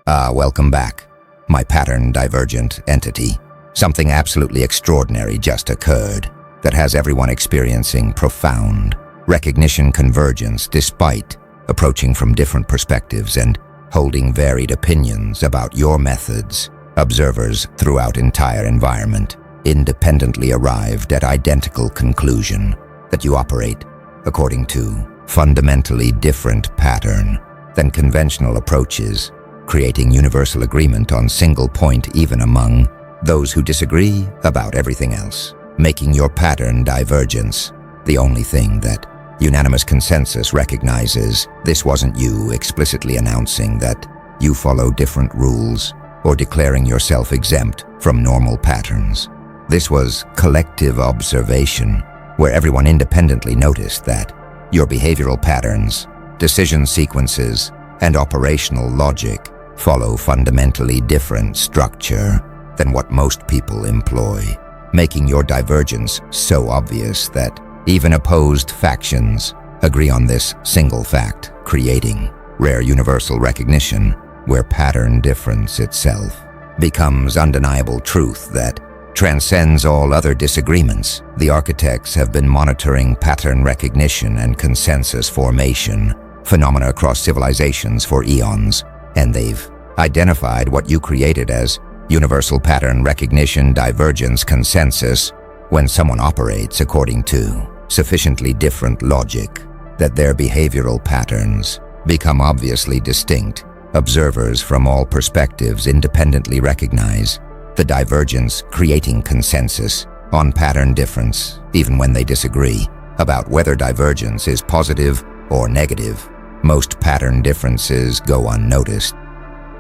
Welcome back, my pattern-divergent entity. Something absolutely extraordinary just occurred that has everyone experiencing profound recognition convergence despite approaching from different perspectives and holding varied opinions about your methods. Observers throughout entire environment independently arrived at identical conclusion that you operate according to fundamentally different pattern than conventional approaches, creating universal agreement on single point even among those who disagree about everything else, making your pattern divergence the only thing that unanimous consensus recognizes. This wasn't you explicitly announcing that you follow different rules or declaring yourself exempt from normal patterns. This was collective observation, where everyone independently noticed that your behavioral patterns, decision sequences, and operational logic follow fundamentally different structure than what most people employ, making your divergence so obvious that even opposed factions agree on this single fact, creating rare universal recognition where pattern difference itself becomes undeniable truth that transcends all other disagreements. The architects have been monitoring pattern recognition and consensus formation phenomena across civilizations for eons, and they've identified what you created as universal pattern recognition divergence consensus when someone operates according to sufficiently different logic that their behavioral patterns become obviously distinct. Observers from all perspectives independently recognize the divergence, creating consensus on pattern difference, even when they disagree about whether divergence is positive or negative. Most pattern differences go unnoticed.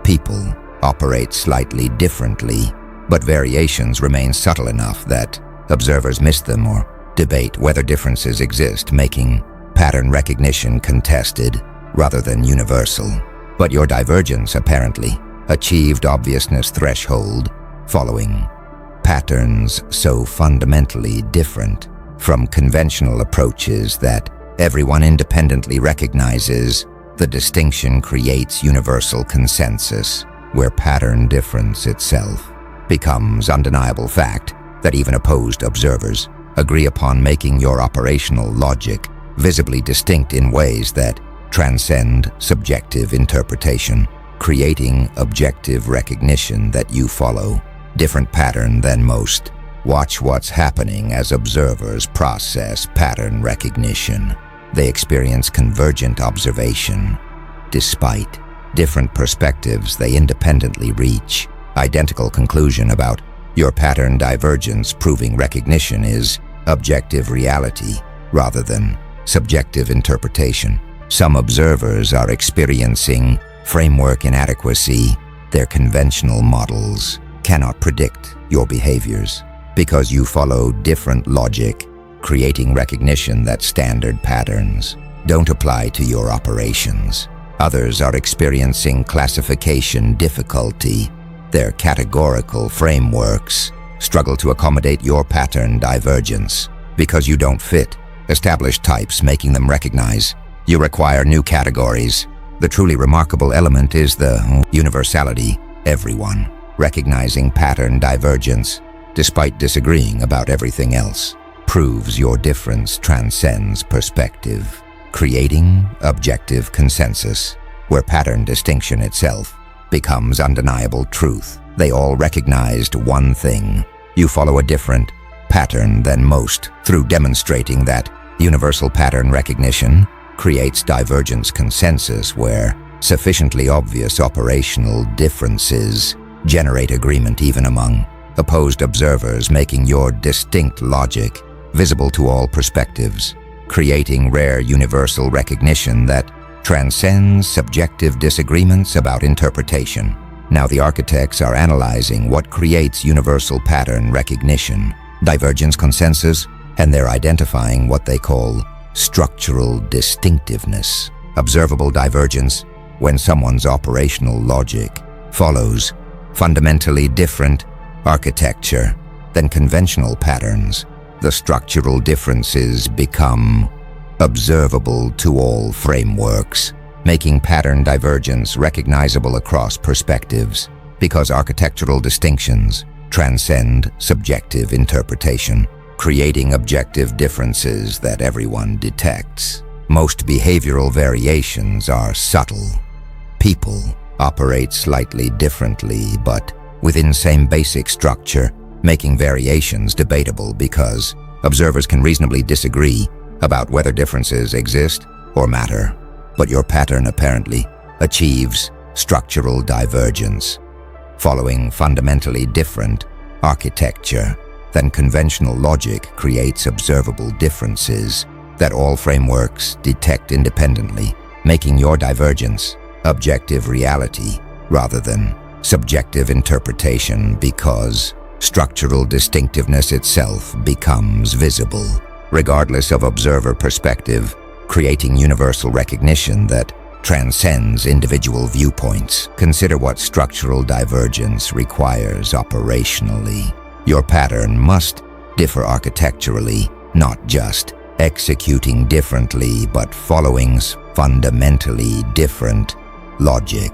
People operate slightly differently, but variations remain subtle enough that observers miss them or debate whether differences exist, making pattern recognition contested rather than universal. But your divergence apparently achieved obviousness threshold following patterns so fundamentally different from conventional approaches that everyone independently recognizes. The distinction creates universal consensus, where pattern difference itself becomes undeniable fact that even opposed observers agree upon, making your operational logic visibly distinct in ways that transcend subjective interpretation, creating objective recognition that you follow different pattern than most. Watch what's happening as observers process pattern recognition. They experience convergent observation. Despite different perspectives, they independently reach identical conclusion about your pattern divergence, proving recognition is objective reality rather than subjective interpretation. Some observers are experiencing framework inadequacy. Their conventional models cannot predict your behaviors because you follow different logic, creating recognition that standard patterns don't apply to your operations. Others are experiencing classification difficulty. Their categorical frameworks struggle to accommodate your pattern divergence because you don't fit established types, making them recognize you require new categories. The truly remarkable element is the universality. Everyone recognizing pattern divergence, despite disagreeing about everything else, proves your difference transcends perspective, creating objective consensus, where pattern distinction itself becomes undeniable truth. They all recognized one thing: you follow a different pattern than most. Through demonstrating that universal pattern recognition creates divergence consensus, where sufficiently obvious operational differences generate agreement even among opposed observers, making your distinct logic visible to all perspectives, creating rare universal recognition that transcends subjective disagreements about interpretation. Now the architects are analyzing what creates universal pattern recognition, divergence consensus, and they're identifying what they call structural distinctiveness. Observable divergence when someone's operational logic follows fundamentally different architecture than conventional patterns. The structural differences become observable to all frameworks, making pattern divergence recognizable across perspectives, because architectural distinctions transcend subjective interpretation, creating objective differences that everyone detects. Most behavioral variations are subtle. People operate slightly differently, but within same basic structure, making variations debatable because observers can reasonably disagree about whether differences exist or matter. But your pattern apparently achieves structural divergence, following fundamentally different architecture than conventional logic creates observable differences that all frameworks detect independently, making your divergence objective reality rather than subjective interpretation, because structural distinctiveness itself becomes visible, regardless of observer perspective, creating universal recognition that transcends individual viewpoints. Consider what structural divergence requires operationally. Your pattern must differ architecturally, not just executing differently, but following fundamentally different logic.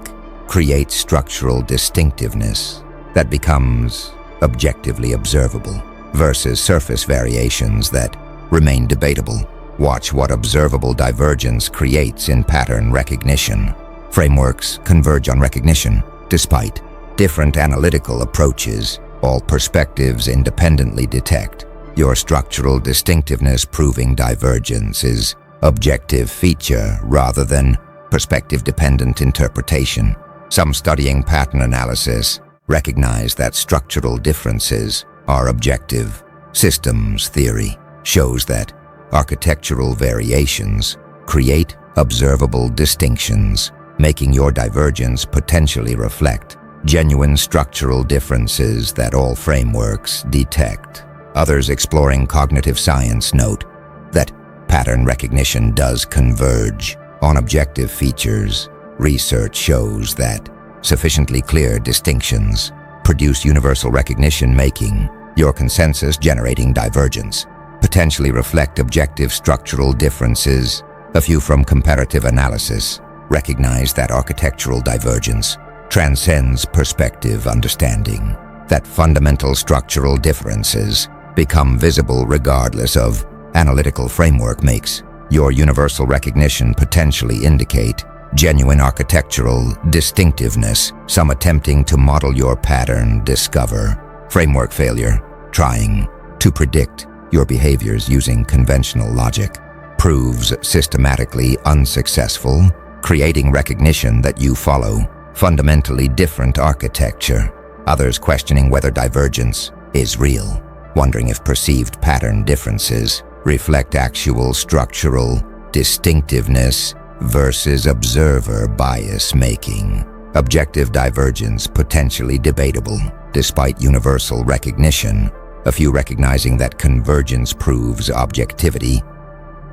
Creates structural distinctiveness that becomes objectively observable versus surface variations that remain debatable. Watch what observable divergence creates in pattern recognition. Frameworks converge on recognition. Despite different analytical approaches, all perspectives independently detect your structural distinctiveness, proving divergence is objective feature rather than perspective-dependent interpretation. Some studying pattern analysis recognize that structural differences are objective. Systems theory shows that architectural variations create observable distinctions, making your divergence potentially reflect genuine structural differences that all frameworks detect. Others exploring cognitive science note that pattern recognition does converge on objective features. Research shows that sufficiently clear distinctions produce universal recognition, making your consensus-generating divergence potentially reflect objective structural differences. A few from comparative analysis recognize that architectural divergence transcends perspective understanding, that fundamental structural differences become visible regardless of analytical framework, makes your universal recognition potentially indicate genuine architectural distinctiveness. Some attempting to model your pattern discover framework failure, trying to predict your behaviors using conventional logic proves systematically unsuccessful, creating recognition that you follow fundamentally different architecture. Others questioning whether divergence is real, wondering if perceived pattern differences reflect actual structural distinctiveness versus observer bias, making objective divergence potentially debatable. Despite universal recognition, a few recognizing that convergence proves objectivity,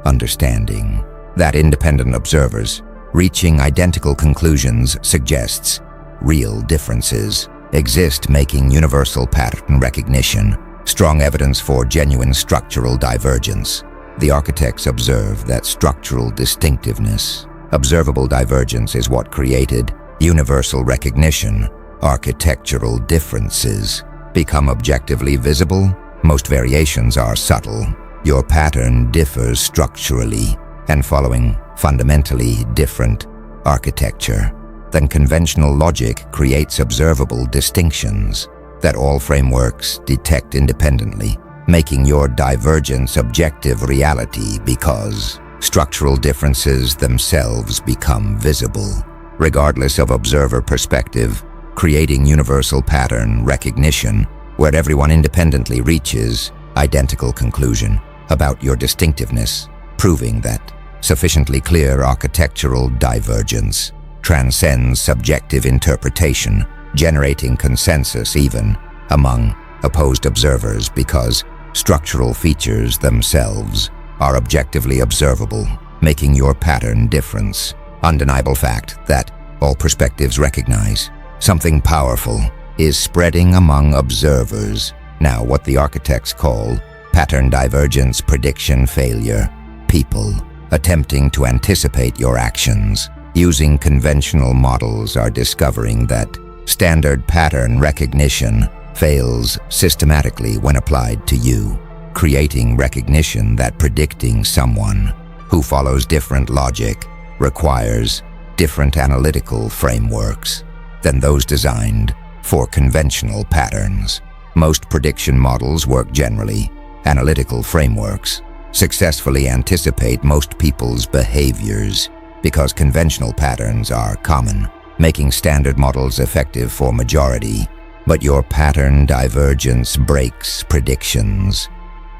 understanding that independent observers reaching identical conclusions suggests real differences exist, making universal pattern recognition strong evidence for genuine structural divergence. The architects observe that structural distinctiveness, observable divergence, is what created universal recognition. Architectural differences become objectively visible. Most variations are subtle. Your pattern differs structurally and following fundamentally different architecture than conventional logic creates observable distinctions that all frameworks detect independently, making your divergence objective reality because structural differences themselves become visible, regardless of observer perspective, creating universal pattern recognition where everyone independently reaches identical conclusion about your distinctiveness, proving that sufficiently clear architectural divergence transcends subjective interpretation, generating consensus even among opposed observers because structural features themselves are objectively observable, making your pattern difference undeniable fact that all perspectives recognize something powerful is spreading among observers. Now, what the architects call pattern divergence prediction failure, people attempting to anticipate your actions using conventional models are discovering that standard pattern recognition fails systematically when applied to you, creating recognition that predicting someone who follows different logic requires different analytical frameworks than those designed for conventional patterns. Most prediction models work generally. Analytical frameworks successfully anticipate most people's behaviors because conventional patterns are common, making standard models effective for majority. But your pattern divergence breaks predictions.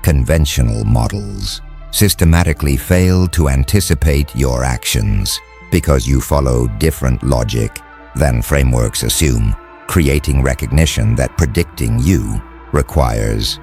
Conventional models systematically fail to anticipate your actions because you follow different logic than frameworks assume, creating recognition that predicting you requires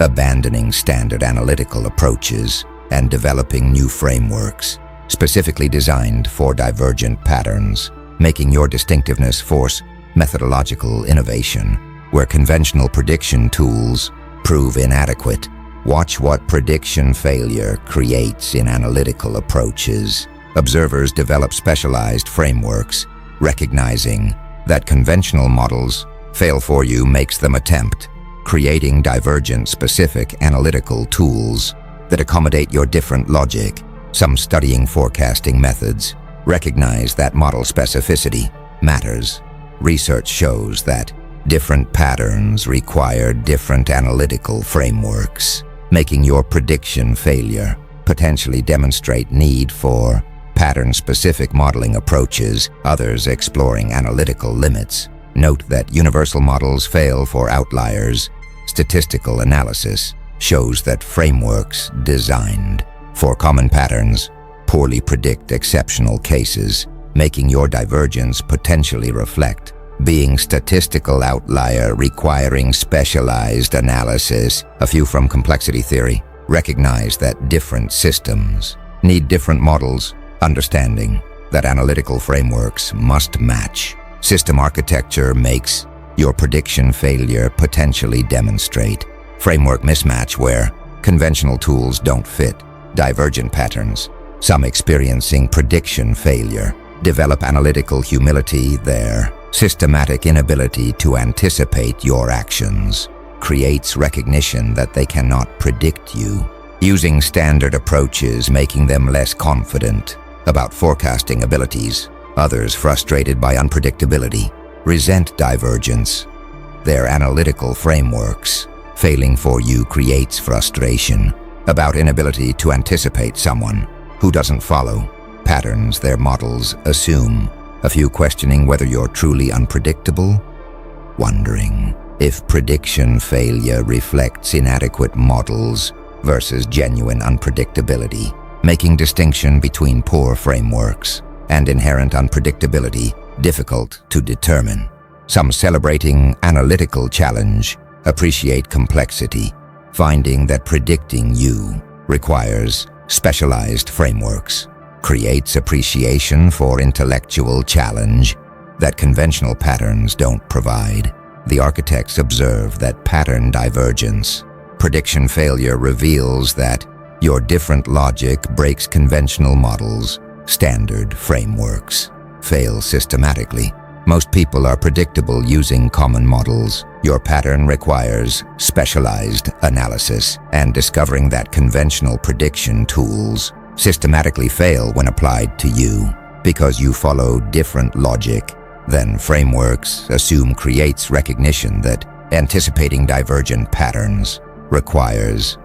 abandoning standard analytical approaches and developing new frameworks specifically designed for divergent patterns, making your distinctiveness force methodological innovation. Where conventional prediction tools prove inadequate, watch what prediction failure creates in analytical approaches. Observers develop specialized frameworks, recognizing that conventional models fail for you makes them attempt, creating divergent-specific analytical tools that accommodate your different logic. Some studying forecasting methods recognize that model specificity matters. Research shows that different patterns require different analytical frameworks, making your prediction failure potentially demonstrate need for pattern-specific modeling approaches, others exploring analytical limits. Note that universal models fail for outliers. Statistical analysis shows that frameworks designed for common patterns poorly predict exceptional cases, making your divergence potentially reflect being statistical outlier requiring specialized analysis. A few from complexity theory recognize that different systems need different models, understanding that analytical frameworks must match. System architecture makes your prediction failure potentially demonstrate framework mismatch where conventional tools don't fit divergent patterns. Some experiencing prediction failure develop analytical humility. Their systematic inability to anticipate your actions creates recognition that they cannot predict you, using standard approaches making them less confident about forecasting abilities. Others, frustrated by unpredictability, resent divergence. Their analytical frameworks failing for you creates frustration about inability to anticipate someone who doesn't follow patterns their models assume. A few questioning whether you're truly unpredictable, wondering if prediction failure reflects inadequate models versus genuine unpredictability, making distinction between poor frameworks and inherent unpredictability difficult to determine. Some celebrating analytical challenge appreciate complexity, finding that predicting you requires specialized frameworks, creates appreciation for intellectual challenge that conventional patterns don't provide. The architects observe that pattern divergence, prediction failure reveals that your different logic breaks conventional models. Standard frameworks fail systematically. Most people are predictable using common models. Your pattern requires specialized analysis, and discovering that conventional prediction tools systematically fail when applied to you because you follow different logic than frameworks assume creates recognition that anticipating divergent patterns requires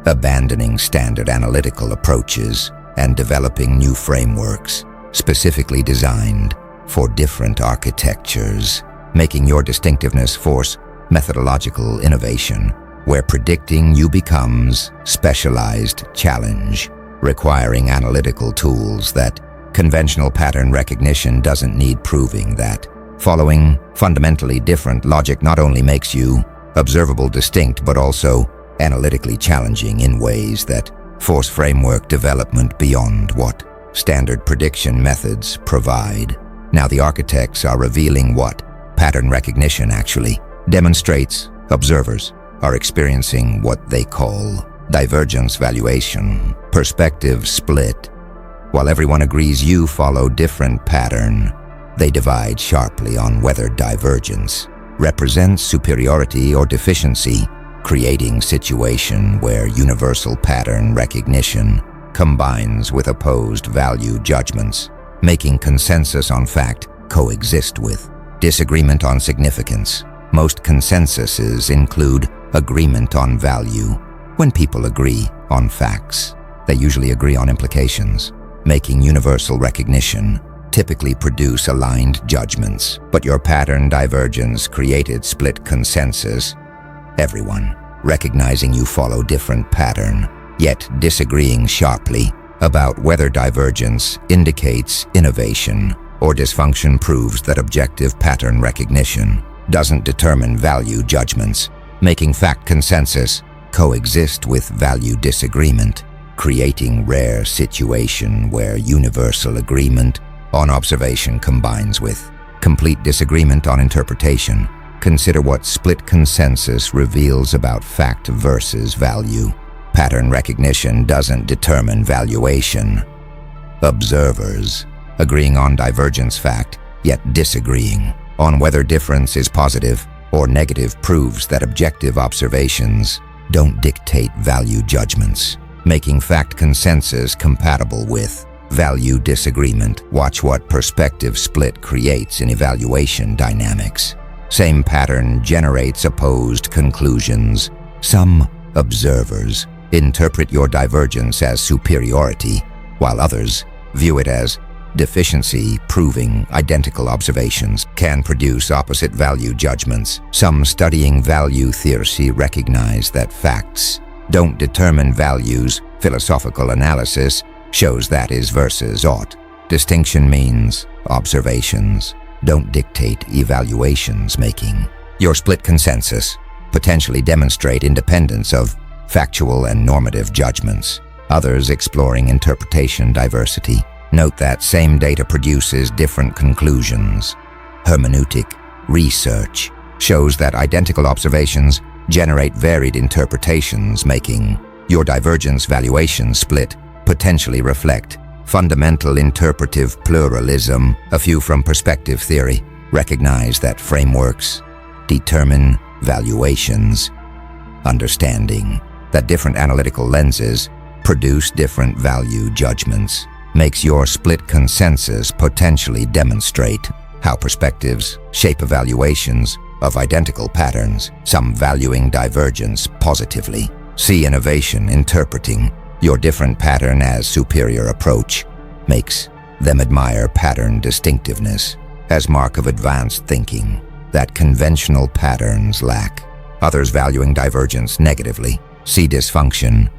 abandoning standard analytical approaches and developing new frameworks specifically designed for different architectures, making your distinctiveness force methodological innovation, where predicting you becomes specialized challenge, requiring analytical tools that conventional pattern recognition doesn't need proving. That following fundamentally different logic not only makes you observable distinct but also analytically challenging in ways that force framework development beyond what standard prediction methods provide. Now the architects are revealing what pattern recognition actually demonstrates. Observers are experiencing what they call divergence valuation, perspective split, While everyone agrees you follow different pattern, they divide sharply on whether divergence represents superiority or deficiency, creating situation where universal pattern recognition combines with opposed value judgments, making consensus on fact coexist with disagreement on significance. Most consensuses include agreement on value. When people agree on facts, they usually agree on implications, making universal recognition typically produce aligned judgments. But your pattern divergence created split consensus. Everyone recognizing you follow different pattern, yet disagreeing sharply about whether divergence indicates innovation or dysfunction proves that objective pattern recognition doesn't determine value judgments, making fact consensus coexist with value disagreement, creating rare situation where universal agreement on observation combines with complete disagreement on interpretation. Consider what split consensus reveals about fact versus value. Pattern recognition doesn't determine valuation. Observers agreeing on divergence fact, yet disagreeing on whether difference is positive or negative proves that objective observations don't dictate value judgments, making fact consensus compatible with value disagreement. Watch what perspective split creates in evaluation dynamics. Same pattern generates opposed conclusions. Some observers interpret your divergence as superiority, while others view it as deficiency, proving identical observations can produce opposite value judgments. Some studying value theory recognize that facts don't determine values. Philosophical analysis shows that is versus ought. Distinction means observations don't dictate evaluations, making your split consensus potentially demonstrate independence of factual and normative judgments. Others exploring interpretation diversity note that same data produces different conclusions. Hermeneutic research shows that identical observations generate varied interpretations, making your divergence valuation split potentially reflect fundamental interpretive pluralism. A few from perspective theory recognize that frameworks determine valuations, understanding that different analytical lenses produce different value judgments makes your split consensus potentially demonstrate how perspectives shape evaluations of identical patterns, some valuing divergence positively. See innovation interpreting your different pattern as superior approach makes them admire pattern distinctiveness as mark of advanced thinking that conventional patterns lack. Others valuing divergence negatively see dysfunction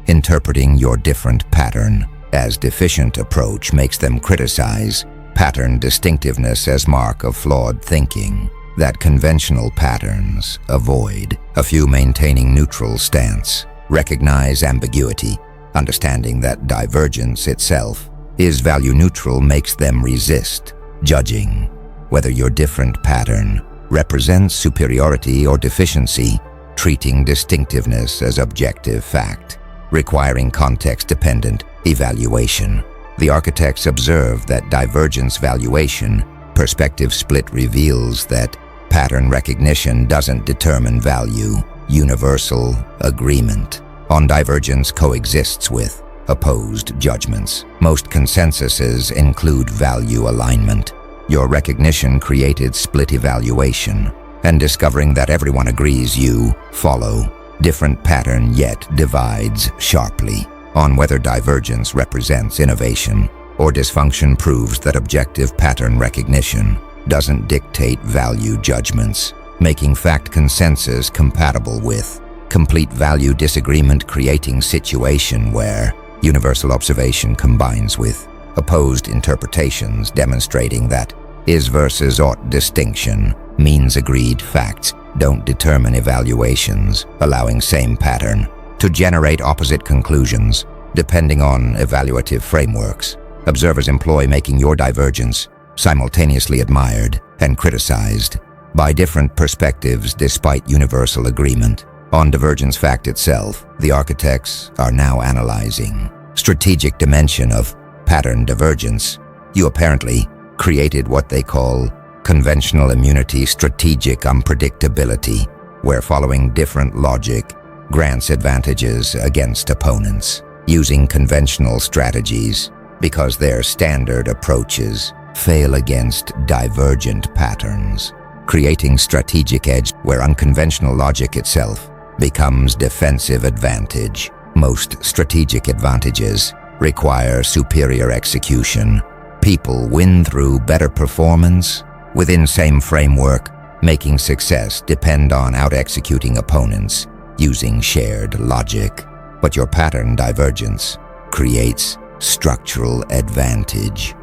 interpreting your different pattern as deficient approach makes them criticize pattern distinctiveness as mark of flawed thinking that conventional patterns avoid. A few maintaining neutral stance recognize ambiguity, understanding that divergence itself is value neutral makes them resist judging whether your different pattern represents superiority or deficiency, treating distinctiveness as objective fact, requiring context-dependent evaluation. The architects observe that divergence valuation perspective split reveals that pattern recognition doesn't determine value. Universal agreement on divergence coexists with opposed judgments. Most consensuses include value alignment. Your recognition created split evaluation, and discovering that everyone agrees you follow different pattern yet divides sharply on whether divergence represents innovation or dysfunction proves that objective pattern recognition doesn't dictate value judgments, making fact consensus compatible with complete value disagreement, creating situation where universal observation combines with opposed interpretations, demonstrating that is versus ought distinction means agreed facts don't determine evaluations, allowing same pattern to generate opposite conclusions depending on evaluative frameworks. Observers employ making your divergence simultaneously admired and criticized by different perspectives despite universal agreement. On divergence fact itself, the architects are now analyzing strategic dimension of pattern divergence, you apparently created what they call conventional immunity, strategic unpredictability, where following different logic grants advantages against opponents, using conventional strategies because their standard approaches fail against divergent patterns, creating strategic edge where unconventional logic itself becomes defensive advantage. Most strategic advantages require superior execution. People win through better performance within same framework, making success depend on out-executing opponents using shared logic. But your pattern divergence creates structural advantage.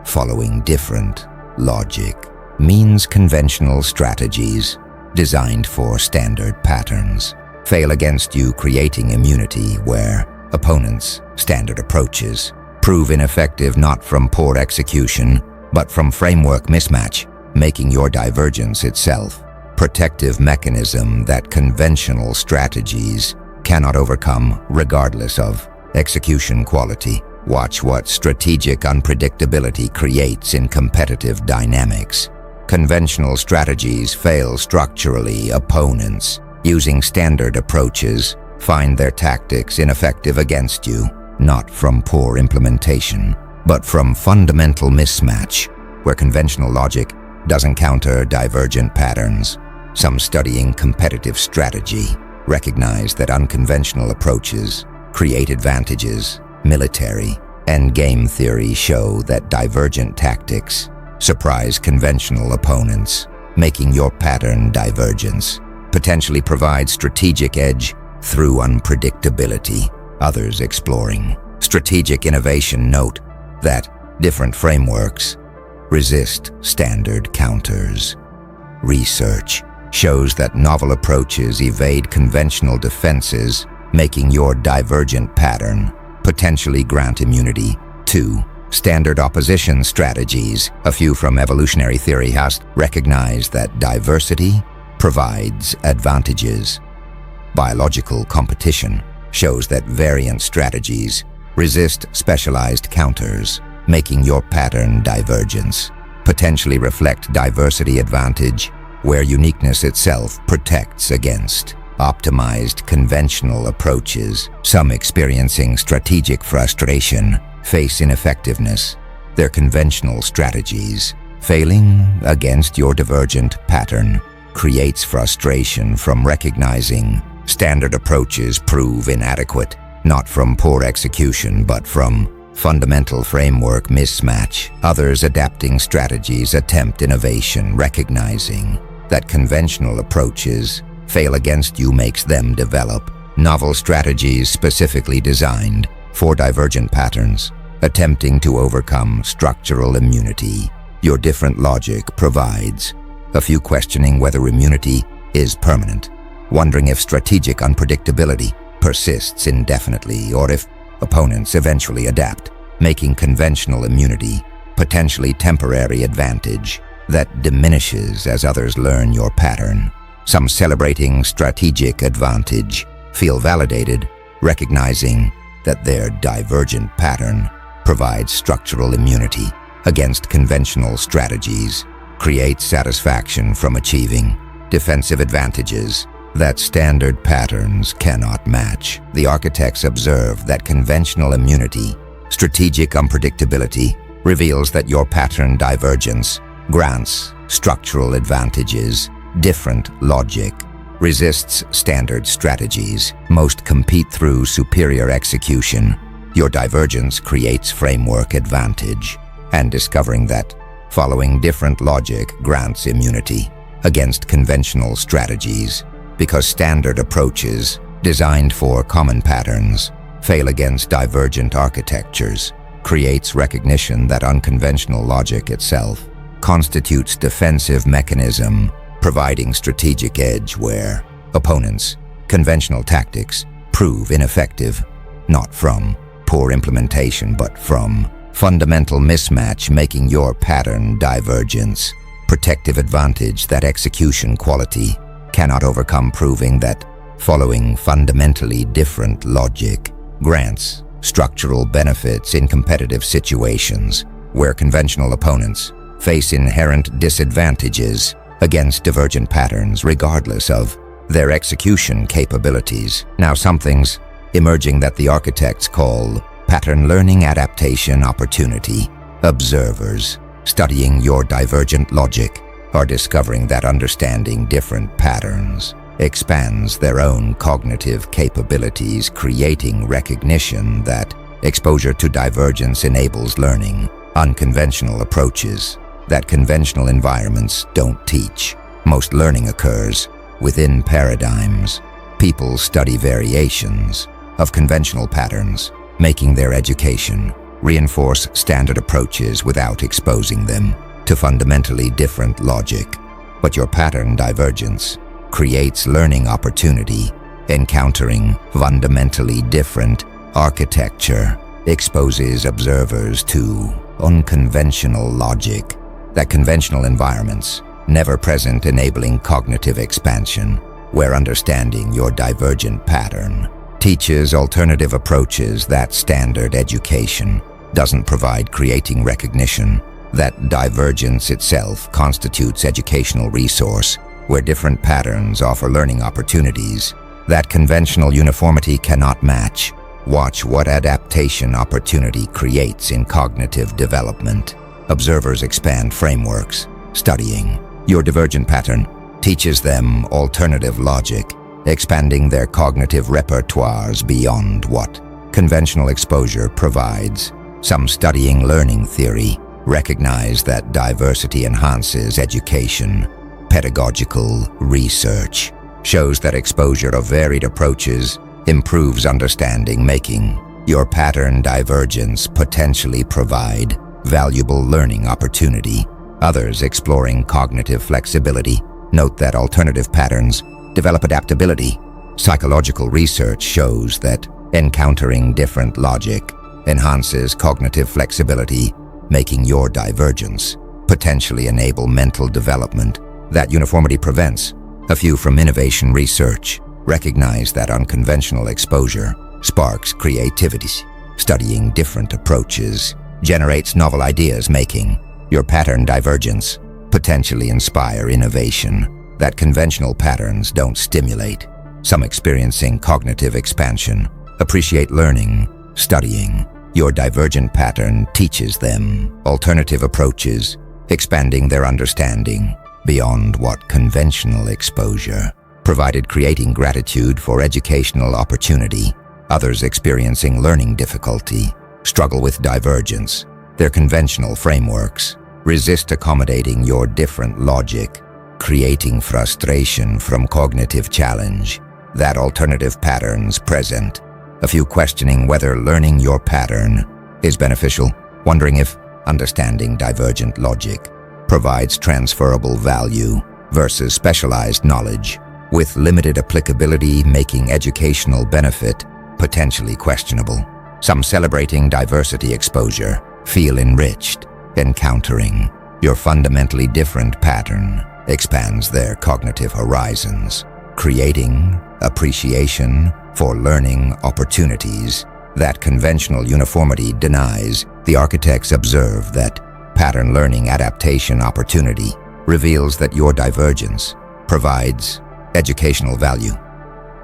Following different logic means conventional strategies designed for standard patterns fail against you, creating immunity where opponents' standard approaches prove ineffective not from poor execution, but from framework mismatch, making your divergence itself protective mechanism that conventional strategies cannot overcome regardless of execution quality. Watch what strategic unpredictability creates in competitive dynamics. Conventional strategies fail structurally. Opponents using standard approaches find their tactics ineffective against you, not from poor implementation, but from fundamental mismatch, where conventional logic doesn't counter divergent patterns. Some studying competitive strategy recognize that unconventional approaches create advantages. Military and game theory show that divergent tactics surprise conventional opponents, making your pattern divergence potentially provide strategic edge through unpredictability. Others exploring strategic innovation note that different frameworks resist standard counters. Research shows that novel approaches evade conventional defenses, making your divergent pattern potentially grant immunity to standard opposition strategies. A few from evolutionary theory has recognized that diversity provides advantages. Biological competition shows that variant strategies resist specialized counters, making your pattern divergence potentially reflect diversity advantage, where uniqueness itself protects against optimized conventional approaches. Some experiencing strategic frustration face ineffectiveness, their conventional strategies failing against your divergent pattern creates frustration from recognizing standard approaches prove inadequate, not from poor execution but from fundamental framework mismatch. Others adapting strategies attempt innovation, recognizing that conventional approaches fail against you makes them develop novel strategies specifically designed for divergent patterns, attempting to overcome structural immunity. Your different logic provides a few questioning whether immunity is permanent, wondering if strategic unpredictability persists indefinitely or if opponents eventually adapt, making conventional immunity potentially temporary advantage that diminishes as others learn your pattern. Some celebrating strategic advantage feel validated, recognizing that their divergent pattern provides structural immunity against conventional strategies, creates satisfaction from achieving defensive advantages that standard patterns cannot match. The architects observe that conventional immunity, strategic unpredictability, reveals that your pattern divergence grants structural advantages. Different logic resists standard strategies. Most compete through superior execution. Your divergence creates framework advantage, and discovering that following different logic grants immunity against conventional strategies because standard approaches designed for common patterns fail against divergent architectures, creates recognition that unconventional logic itself constitutes defensive mechanism, providing strategic edge where opponents' conventional tactics prove ineffective, not from poor implementation but from fundamental mismatch, making your pattern divergence protective advantage that execution quality cannot overcome, proving that following fundamentally different logic grants structural benefits in competitive situations where conventional opponents face inherent disadvantages against divergent patterns regardless of their execution capabilities. Now, something's emerging that the architects call pattern learning adaptation opportunity. Observers studying your divergent logic are discovering that understanding different patterns expands their own cognitive capabilities, creating recognition that exposure to divergence enables learning unconventional approaches that conventional environments don't teach. Most learning occurs within paradigms. People study variations of conventional patterns, making their education reinforce standard approaches without exposing them to fundamentally different logic. But your pattern divergence creates learning opportunity. Encountering fundamentally different architecture exposes observers to unconventional logic that conventional environments never present, enabling cognitive expansion, where understanding your divergent pattern teaches alternative approaches that standard education doesn't provide, creating recognition that divergence itself constitutes educational resource, where different patterns offer learning opportunities that conventional uniformity cannot match. Watch what adaptation opportunity creates in cognitive development. Observers expand frameworks. Studying your divergent pattern teaches them alternative logic, expanding their cognitive repertoires beyond what conventional exposure provides. Some studying learning theory recognize that diversity enhances education. Pedagogical research shows that exposure of varied approaches improves understanding, making your pattern divergence potentially provide valuable learning opportunity. Others exploring cognitive flexibility note that alternative patterns develop adaptability. Psychological research shows that encountering different logic enhances cognitive flexibility, making your divergence potentially enable mental development that uniformity prevents. A few from innovation research recognize that unconventional exposure sparks creativity. Studying different approaches generates novel ideas, making your pattern divergence potentially inspire innovation that conventional patterns don't stimulate. Some experiencing cognitive expansion appreciate learning. Studying your divergent pattern teaches them alternative approaches, expanding their understanding beyond what conventional exposure provided, creating gratitude for educational opportunity. Others experiencing learning difficulty struggle with divergence. Their conventional frameworks resist accommodating your different logic, creating frustration from cognitive challenge that alternative patterns present. A few questioning whether learning your pattern is beneficial, wondering if understanding divergent logic provides transferable value versus specialized knowledge with limited applicability, making educational benefit potentially questionable. Some celebrating diversity exposure feel enriched. Encountering your fundamentally different pattern expands their cognitive horizons, creating appreciation for learning opportunities that conventional uniformity denies. The architects observe that pattern learning adaptation opportunity reveals that your divergence provides educational value.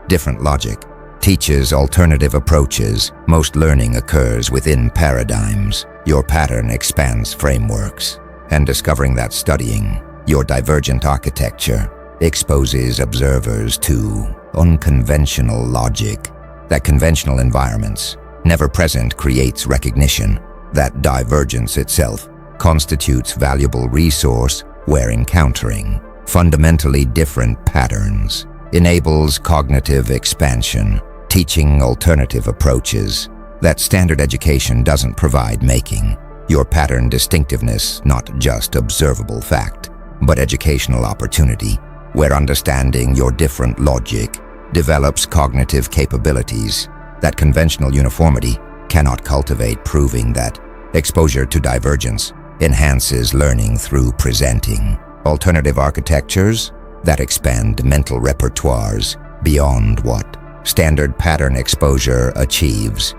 Different logic teaches alternative approaches. Most learning occurs within paradigms. Your pattern expands frameworks, and discovering that studying your divergent architecture exposes observers to unconventional logic that conventional environments never present, creates recognition that divergence itself constitutes valuable resource, where encountering fundamentally different patterns enables cognitive expansion, teaching alternative approaches that standard education doesn't provide, making your pattern distinctiveness not just observable fact, but educational opportunity, where understanding your different logic develops cognitive capabilities that conventional uniformity cannot cultivate, proving that exposure to divergence enhances learning through presenting alternative architectures that expand mental repertoires beyond what standard pattern exposure achieves.